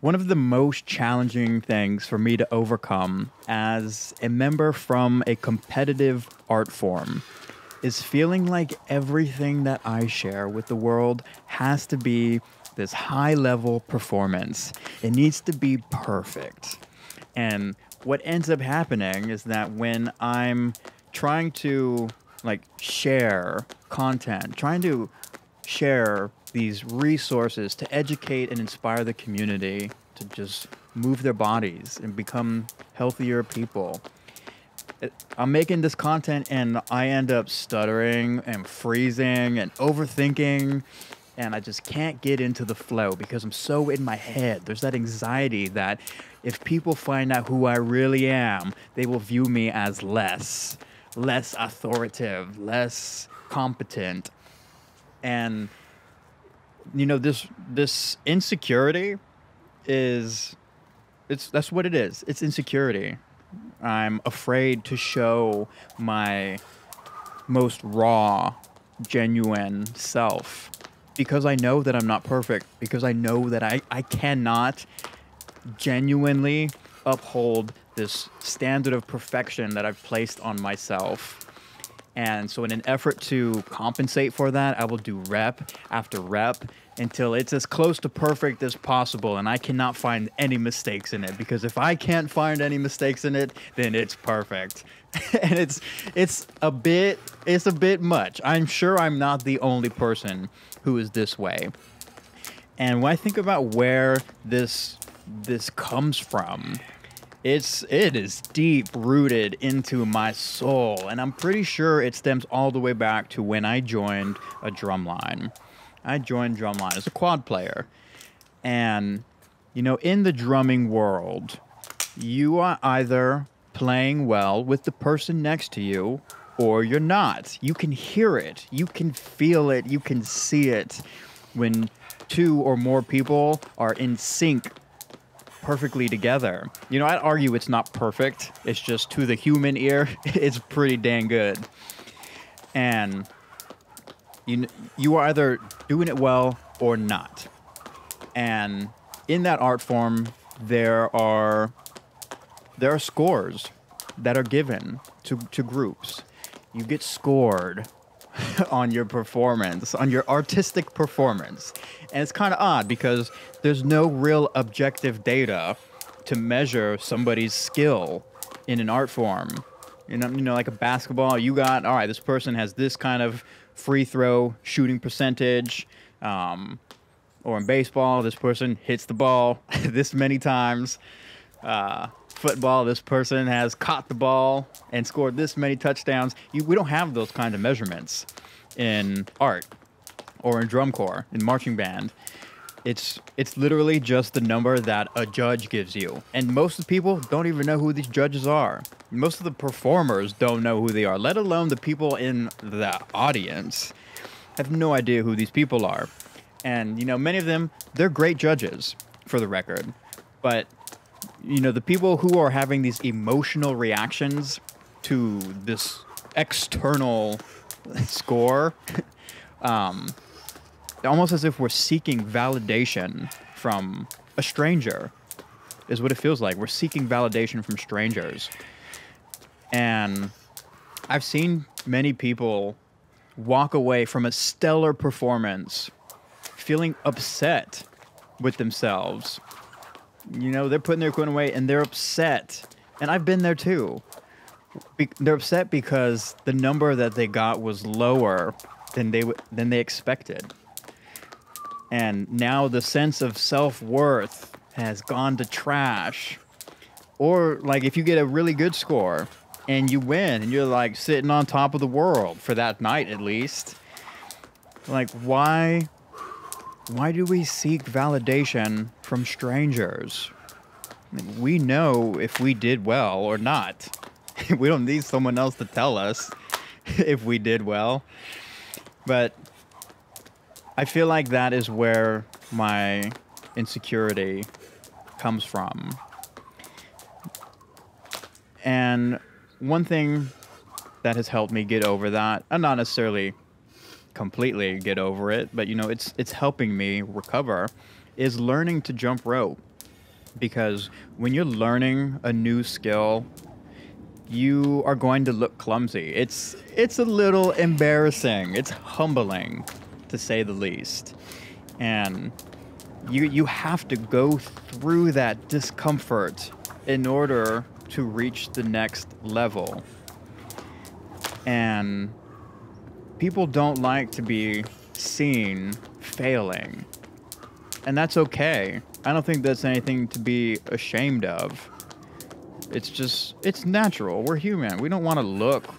One of the most challenging things for me to overcome as a member from a competitive art form is feeling like everything that I share with the world has to be this high level performance. It needs to be perfect. And what ends up happening is that when I'm trying to share content, trying to share these resources to educate and inspire the community to just move their bodies and become healthier people. I'm making this content and I end up stuttering and freezing and overthinking, and I just can't get into the flow because I'm so in my head. There's that anxiety that if people find out who I really am, they will view me as less authoritative, less competent. And this insecurity is that's what it is. It's insecurity. I'm afraid to show my most raw, genuine self because I know that I'm not perfect, because I know that I cannot genuinely uphold this standard of perfection that I've placed on myself. And so in an effort to compensate for that, I will do rep after rep until it's as close to perfect as possible, and I cannot find any mistakes in it, because if I can't find any mistakes in it, then it's perfect. And it's a bit much. I'm sure I'm not the only person who is this way. And when I think about where this comes from, it is deep rooted into my soul, and I'm pretty sure it stems all the way back to when I joined a drumline. I joined drumline as a quad player, and in the drumming world, you are either playing well with the person next to you, or you're not. You can hear it, you can feel it, you can see it when two or more people are in sync perfectly together. I'd argue it's not perfect. It's just, to the human ear, it's pretty dang good. And you are either doing it well or not. And in that art form, there are scores that are given to groups. You get scored on your performance, on your artistic performance. And it's kind of odd because there's no real objective data to measure somebody's skill in an art form. Like a basketball, you got, all right, this person has this kind of free throw shooting percentage. Or in baseball, this person hits the ball this many times. Football, this person has caught the ball and scored this many touchdowns. We don't have those kind of measurements in art or in drum corps, in marching band. It's literally just the number that a judge gives you. And most of the people don't even know who these judges are. Most of the performers don't know who they are, let alone the people in the audience have no idea who these people are. And, many of them, they're great judges, for the record. But the people who are having these emotional reactions to this external score, almost as if we're seeking validation from a stranger, is what it feels like. We're seeking validation from strangers. And I've seen many people walk away from a stellar performance feeling upset with themselves. They're putting their equipment away and they're upset. And I've been there too. They're upset because the number that they got was lower than they expected. And now the sense of self-worth has gone to trash. Or if you get a really good score and you win and you're sitting on top of the world for that night at least. Why do we seek validation from strangers? We know if we did well or not. We don't need someone else to tell us if we did well. But I feel like that is where my insecurity comes from. And one thing that has helped me get over that, and not necessarily completely get over it, but it's helping me recover, is learning to jump rope. because when you're learning a new skill, you are going to look clumsy. It's a little embarrassing. It's humbling, to say the least. And you have to go through that discomfort in order to reach the next level. And people don't like to be seen failing. And that's okay. I don't think that's anything to be ashamed of. It's natural. We're human. We don't want to look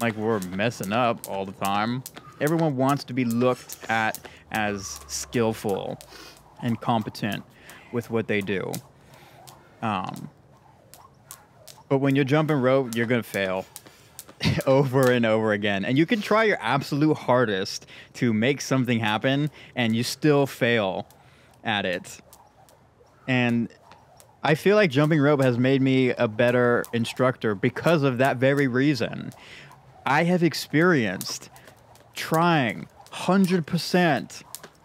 like we're messing up all the time. Everyone wants to be looked at as skillful and competent with what they do. But when you're jumping rope, you're going to fail over and over again. And you can try your absolute hardest to make something happen, and you still fail at it. And I feel like jumping rope has made me a better instructor because of that very reason. I have experienced trying 100%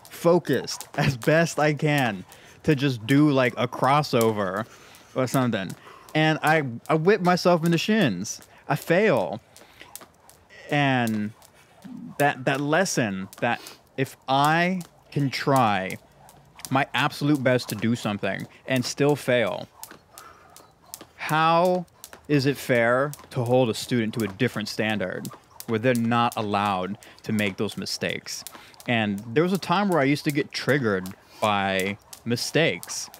focused as best I can to just do like a crossover or something. And I whip myself in the shins. I fail. And that lesson that if I can try my absolute best to do something and still fail, how is it fair to hold a student to a different standard where they're not allowed to make those mistakes? And there was a time where I used to get triggered by mistakes.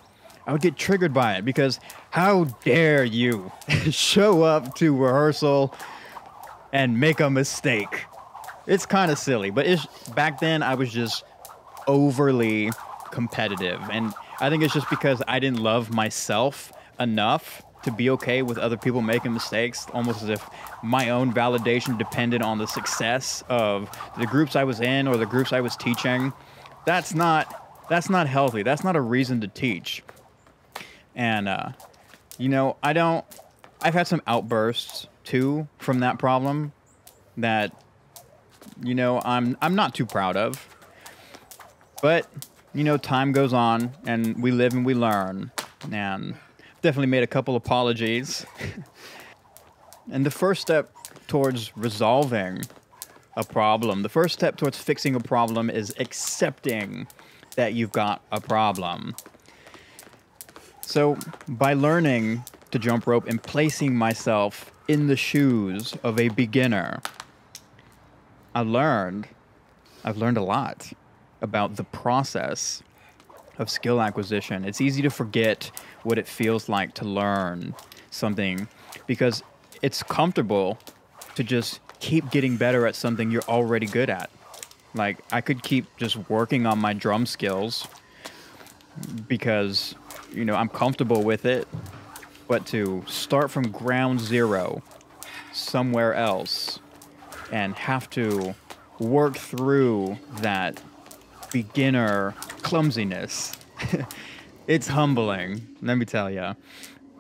I would get triggered by it because how dare you show up to rehearsal and make a mistake? It's kind of silly, but back then I was just overly competitive. And I think it's just because I didn't love myself enough to be okay with other people making mistakes, almost as if my own validation depended on the success of the groups I was in or the groups I was teaching. That's not healthy. That's not a reason to teach. And, I've had some outbursts too from that problem that, I'm not too proud of. But, time goes on and we live and we learn. And definitely made a couple apologies. And the first step towards resolving a problem, the first step towards fixing a problem is accepting that you've got a problem. So by learning to jump rope and placing myself in the shoes of a beginner, I've learned a lot about the process of skill acquisition. It's easy to forget what it feels like to learn something because it's comfortable to just keep getting better at something you're already good at. Like, I could keep just working on my drum skills because, I'm comfortable with it. But to start from ground zero somewhere else and have to work through that beginner clumsiness, it's humbling, let me tell you.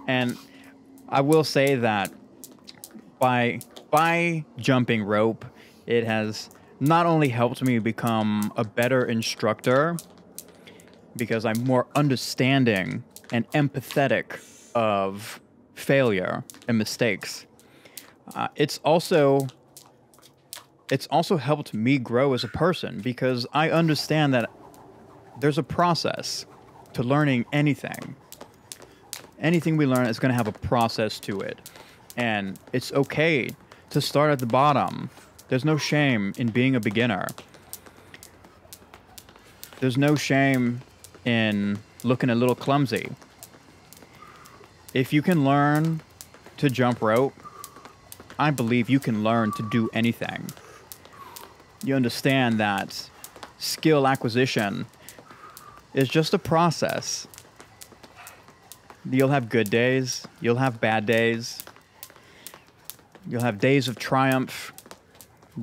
And I will say that by jumping rope, it has not only helped me become a better instructor because I'm more understanding and empathetic of failure and mistakes. It's also helped me grow as a person because I understand that there's a process to learning anything. Anything we learn is going to have a process to it. And it's okay to start at the bottom. There's no shame in being a beginner. There's no shame in looking a little clumsy. If you can learn to jump rope, I believe you can learn to do anything. You understand that skill acquisition is just a process. You'll have good days, you'll have bad days, you'll have days of triumph,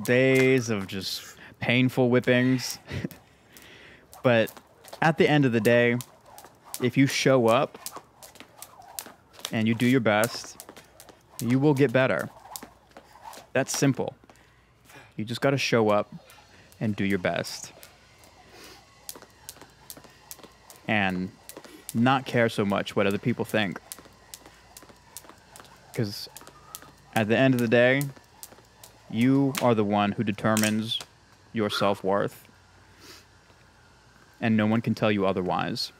days of just painful whippings. But at the end of the day, if you show up and you do your best, you will get better. That's simple. You just got to show up and do your best. And not care so much what other people think. Because at the end of the day, you are the one who determines your self-worth, and no one can tell you otherwise.